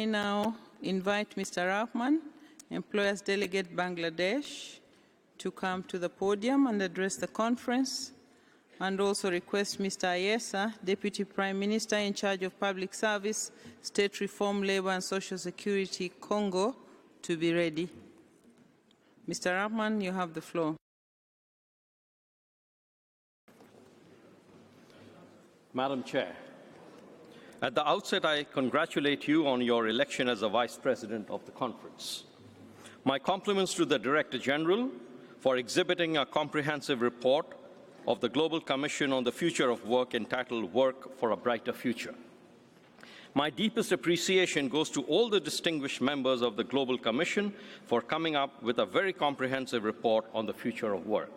I now invite Mr. Rahman, Employers Delegate Bangladesh, to come to the podium and address the conference, and also request Mr. Ayesa, Deputy Prime Minister in charge of Public Service, State Reform, Labour and Social Security, Congo, to be ready. Mr. Rahman, you have the floor. Madam Chair, at the outset, I congratulate you on your election as the Vice President of the conference. My compliments to the Director General for exhibiting a comprehensive report of the Global Commission on the Future of Work entitled Work for a Brighter Future. My deepest appreciation goes to all the distinguished members of the Global Commission for coming up with a very comprehensive report on the future of work.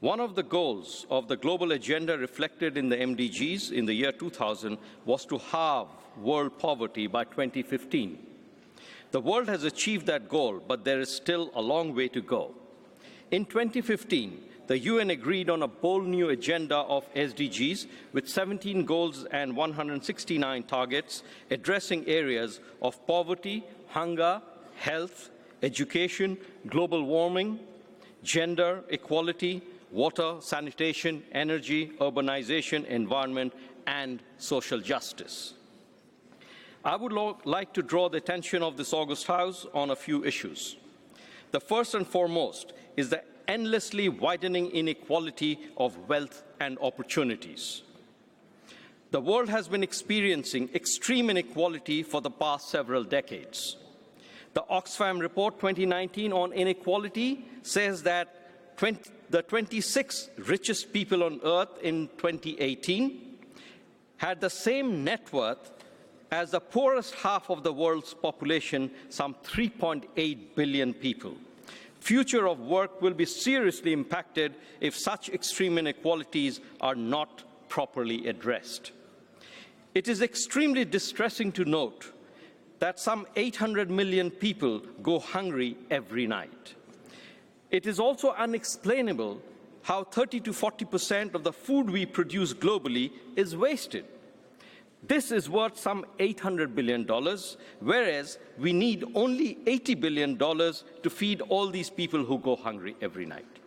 One of the goals of the global agenda reflected in the MDGs in the year 2000 was to halve world poverty by 2015. The world has achieved that goal, but there is still a long way to go. In 2015, the UN agreed on a bold new agenda of SDGs with 17 goals and 169 targets addressing areas of poverty, hunger, health, education, global warming, gender equality, water, sanitation, energy, urbanization, environment, and social justice. I would like to draw the attention of this August House on a few issues. The first and foremost is the endlessly widening inequality of wealth and opportunities. The world has been experiencing extreme inequality for the past several decades. The Oxfam report 2019 on inequality says that the 26 richest people on earth in 2018 had the same net worth as the poorest half of the world's population, some 3.8 billion people. Future of work will be seriously impacted if such extreme inequalities are not properly addressed. It is extremely distressing to note that some 800 million people go hungry every night. It is also unexplainable how 30 to 40% of the food we produce globally is wasted. This is worth some $800 billion, whereas we need only $80 billion to feed all these people who go hungry every night.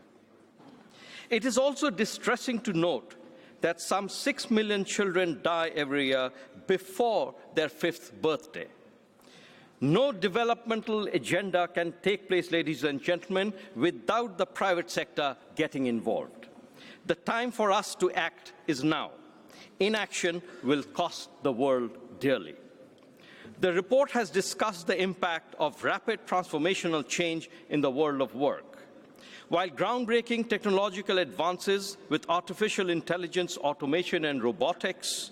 It is also distressing to note that some 6 million children die every year before their 5th birthday. No developmental agenda can take place, ladies and gentlemen, without the private sector getting involved. The time for us to act is now. Inaction will cost the world dearly. The report has discussed the impact of rapid transformational change in the world of work. While groundbreaking technological advances with artificial intelligence, automation, and robotics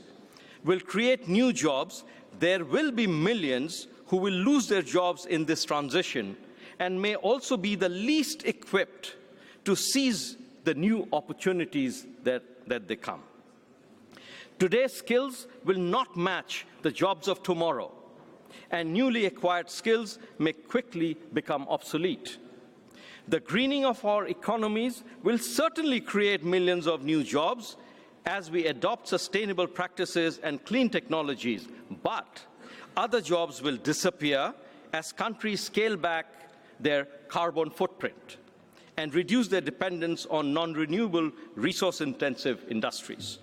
will create new jobs, there will be millions who will lose their jobs in this transition and may also be the least equipped to seize the new opportunities that they come. Today's skills will not match the jobs of tomorrow, and newly acquired skills may quickly become obsolete. The greening of our economies will certainly create millions of new jobs as we adopt sustainable practices and clean technologies, but other jobs will disappear as countries scale back their carbon footprint and reduce their dependence on non-renewable, resource-intensive industries.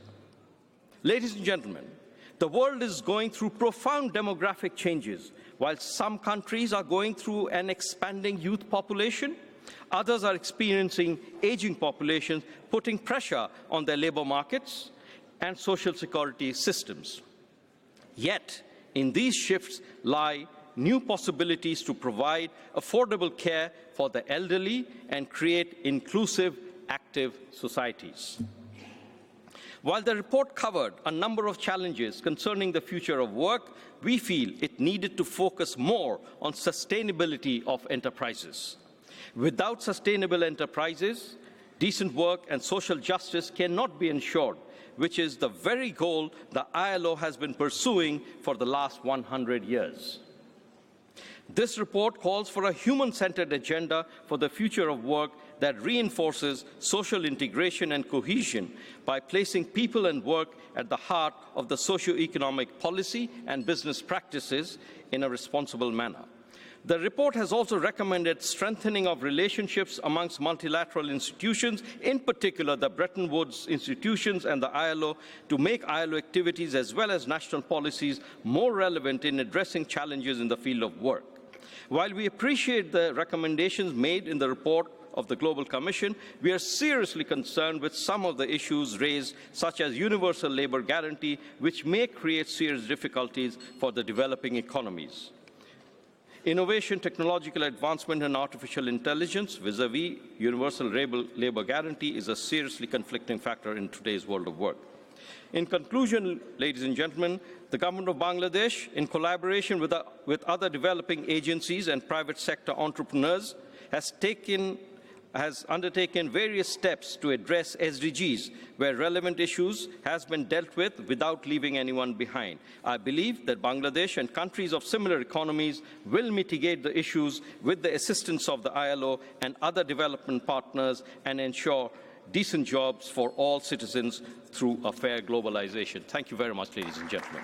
Ladies and gentlemen, the world is going through profound demographic changes. While some countries are going through an expanding youth population, others are experiencing aging populations, putting pressure on their labor markets and social security systems. Yet, in these shifts lie new possibilities to provide affordable care for the elderly and create inclusive, active societies. While the report covered a number of challenges concerning the future of work, we feel it needed to focus more on sustainability of enterprises. Without sustainable enterprises, decent work and social justice cannot be ensured, which is the very goal the ILO has been pursuing for the last 100 years. This report calls for a human-centered agenda for the future of work that reinforces social integration and cohesion by placing people and work at the heart of the socio-economic policy and business practices in a responsible manner. The report has also recommended strengthening of relationships amongst multilateral institutions, in particular the Bretton Woods institutions and the ILO, to make ILO activities as well as national policies more relevant in addressing challenges in the field of work. While we appreciate the recommendations made in the report of the Global Commission, we are seriously concerned with some of the issues raised, such as universal labour guarantee, which may create serious difficulties for the developing economies. Innovation, technological advancement and artificial intelligence vis-à-vis universal labour guarantee is a seriously conflicting factor in today's world of work. In conclusion, ladies and gentlemen, the Government of Bangladesh, in collaboration with other developing agencies and private sector entrepreneurs, has undertaken various steps to address SDGs, where relevant issues has been dealt with without leaving anyone behind. I believe that Bangladesh and countries of similar economies will mitigate the issues with the assistance of the ILO and other development partners and ensure decent jobs for all citizens through a fair globalization. Thank you very much, ladies and gentlemen.